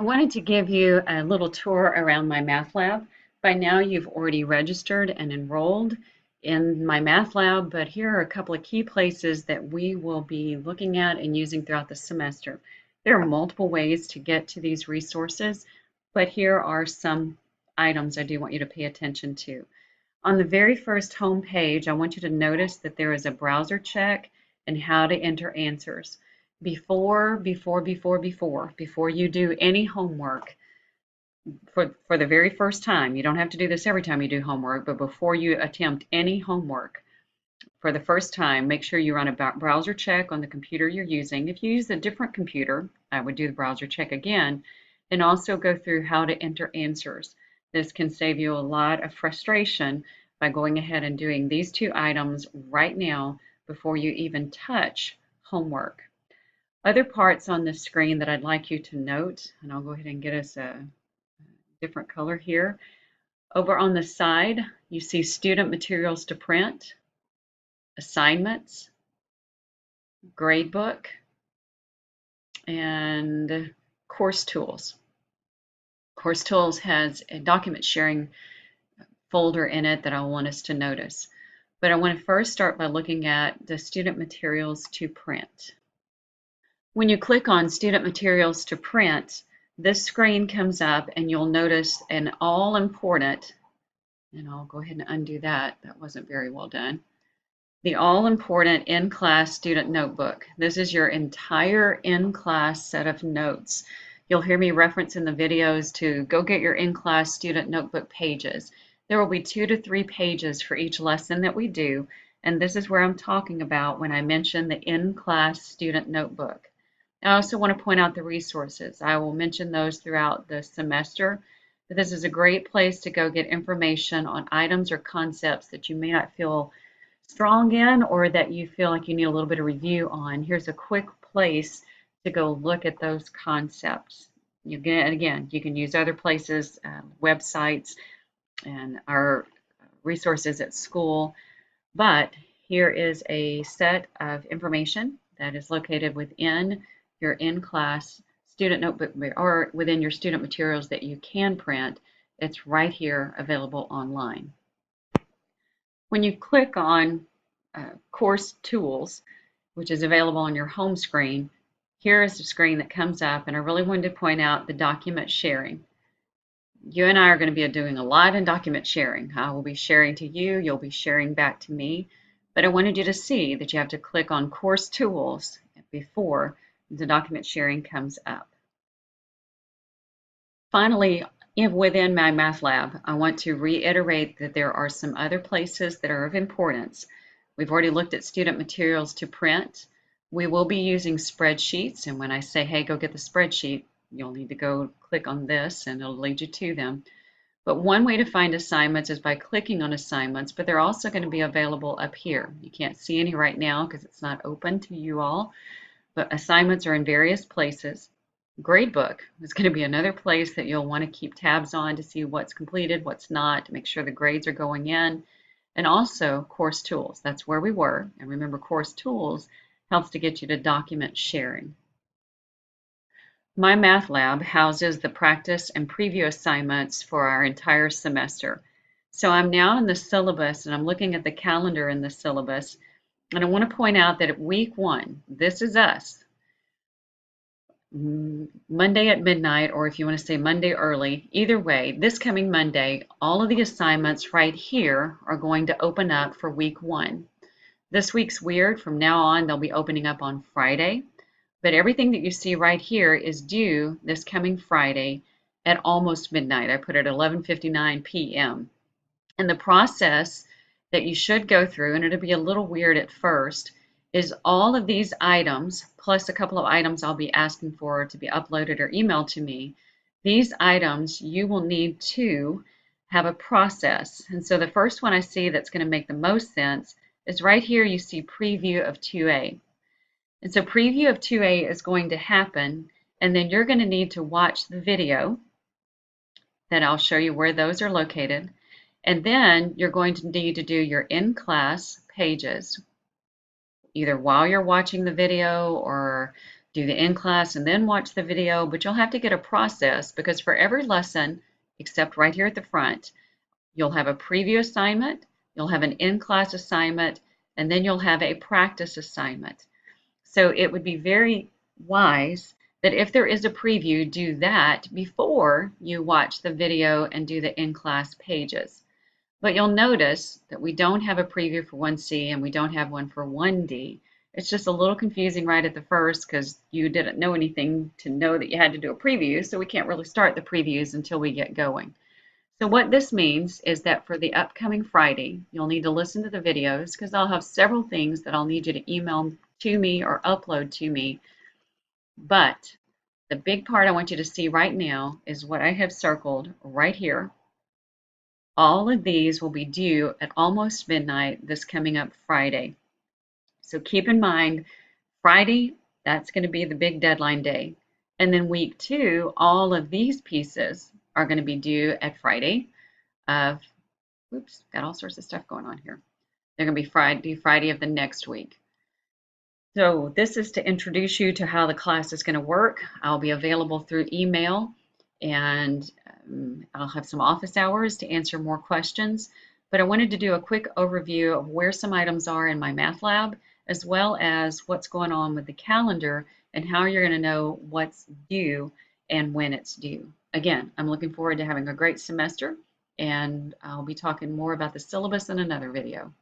I wanted to give you a little tour around my math lab. By now you've already registered and enrolled in my math lab, but here are a couple of key places that we will be looking at and using throughout the semester. There are multiple ways to get to these resources, but here are some items I do want you to pay attention to. On the very first home page, I want you to notice that there is a browser check and how to enter answers. Before you do any homework, for the very first time, you don't have to do this every time you do homework, but before you attempt any homework, for the first time, make sure you run a browser check on the computer you're using. If you use a different computer, I would do the browser check again, and also go through how to enter answers. This can save you a lot of frustration by going ahead and doing these two items right now before you even touch homework. Other parts on the screen that I'd like you to note, and I'll go ahead and get us a different color here. Over on the side, you see student materials to print, assignments, gradebook, and course tools. Course tools has a document sharing folder in it that I want us to notice. But I want to first start by looking at the student materials to print. When you click on student materials to print, this screen comes up and you'll notice an all important, and I'll go ahead and undo that. That wasn't very well done. The all-important in-class student notebook. This is your entire in-class set of notes. You'll hear me reference in the videos to go get your in-class student notebook pages. There will be 2 to 3 pages for each lesson that we do, and this is where I'm talking about when I mention the in-class student notebook. I also want to point out the resources. I will mention those throughout the semester. But this is a great place to go get information on items or concepts that you may not feel strong in or that you feel like you need a little bit of review on. Here's a quick place to go look at those concepts. You can, again, you can use other places, websites, and our resources at school, but here is a set of information that is located within your in-class student notebook or within your student materials that you can print. It's right here available online. When you click on course tools, which is available on your home screen, here is the screen that comes up, and I really wanted to point out the document sharing. You and I are going to be doing a lot in document sharing. I will be sharing to you, you'll be sharing back to me, but I wanted you to see that you have to click on course tools before the document sharing comes up. Finally, within my math lab, I want to reiterate that there are some other places that are of importance. We've already looked at student materials to print. We will be using spreadsheets, and when I say, hey, go get the spreadsheet, you'll need to go click on this and it'll lead you to them. But one way to find assignments is by clicking on assignments, but they're also going to be available up here. You can't see any right now because it's not open to you all, but assignments are in various places. Gradebook is going to be another place that you'll want to keep tabs on to see what's completed, what's not, to make sure the grades are going in. And also course tools. That's where we were. And remember, course tools helps to get you to document sharing. My math lab houses the practice and preview assignments for our entire semester. So I'm now in the syllabus and I'm looking at the calendar in the syllabus. And I want to point out that at week 1, this is us, Monday at midnight, or if you want to say Monday early, either way, this coming Monday, all of the assignments right here are going to open up for week 1. This week's weird. From now on, they'll be opening up on Friday, but everything that you see right here is due this coming Friday at almost midnight. I put it at 11:59 p.m. And the process that you should go through, and it'll be a little weird at first, is all of these items, plus a couple of items I'll be asking for to be uploaded or emailed to me. These items you will need to have a process. And so the first one I see that's going to make the most sense is right here. You see preview of 2A. And so preview of 2A is going to happen, and then you're going to need to watch the video that I'll show you where those are located. And then you're going to need to do your in-class pages, either while you're watching the video or do the in-class and then watch the video, but you'll have to get a process because for every lesson, except right here at the front, you'll have a preview assignment, you'll have an in-class assignment, and then you'll have a practice assignment. So it would be very wise that if there is a preview, do that before you watch the video and do the in-class pages. But you'll notice that we don't have a preview for 1C and we don't have one for 1D. It's just a little confusing right at the first because you didn't know anything to know that you had to do a preview, so we can't really start the previews until we get going. So what this means is that for the upcoming Friday, you'll need to listen to the videos because I'll have several things that I'll need you to email to me or upload to me. But the big part I want you to see right now is what I have circled right here. All of these will be due at almost midnight this coming up Friday. So keep in mind, Friday, that's going to be the big deadline day. And then week 2, all of these pieces are going to be due at Friday of, oops, got all sorts of stuff going on here. They're going to be Friday of the next week. So this is to introduce you to how the class is going to work. I'll be available through email and I'll have some office hours to answer more questions. But I wanted to do a quick overview of where some items are in my math lab, as well as what's going on with the calendar and how you're going to know what's due and when it's due. Again, I'm looking forward to having a great semester, and I'll be talking more about the syllabus in another video.